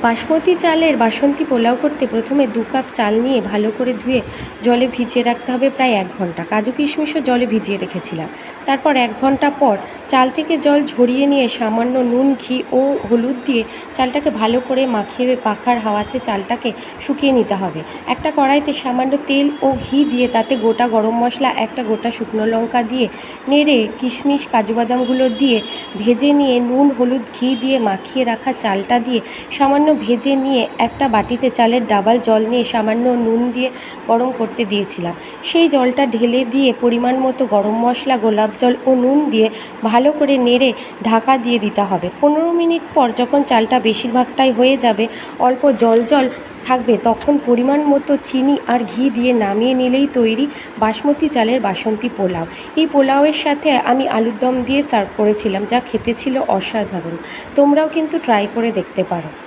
বাসমতি চালের বাসন্তী পোলাও করতে প্রথমে 2 কাপ চাল নিয়ে ভালো করে ধুয়ে জলে ভিজিয়ে রাখতে হবে প্রায় 1 ঘন্টা। কাজু কিশমিশও জলে ভিজিয়ে রেখেছিলাম। তারপর 1 ঘন্টা পর চাল থেকে জল ঝরিয়ে নিয়ে সামান্য নুন, ঘি ও হলুদ দিয়ে চালটাকে ভালো করে মাখিয়ে পাখার হাওয়াতে চালটাকে শুকিয়ে নিতে হবে। একটা কড়াইতে সামান্য তেল ও ঘি দিয়ে তাতে গোটা গরম মশলা, একটা গোটা শুকনো লঙ্কা দিয়ে নেড়ে কিশমিশ কাজু বাদামগুলো দিয়ে ভেজে নিয়ে নুন, হলুদ, ঘি দিয়ে মাখিয়ে রাখা চালটা দিয়ে সামান্য ভেজে নিয়ে একটা বাটিতে চালের ডাবল জল নিয়ে সামান্য নুন দিয়ে গরম করতে দিয়েছিলাম। সেই জলটা ঢেলে দিয়ে পরিমাণ মতো গরম মশলা, গোলাপ জল ও নুন দিয়ে ভালো করে নেড়ে ঢাকা দিয়ে দিতে হবে। 15 মিনিট পর যখন চালটা বেশিরভাগটাই হয়ে যাবে, অল্প জল জল থাকবে, তখন পরিমাণ মতো চিনি আর ঘি দিয়ে নামিয়ে নিলেই তৈরি বাসমতি চালের বাসন্তী পোলাও। এই পোলাওয়ের সাথে আমি আলুর দম দিয়ে সার্ভ করেছিলাম, যা খেতে ছিল অসাধারণ। তোমরাও কিন্তু ট্রাই করে দেখতে পারো।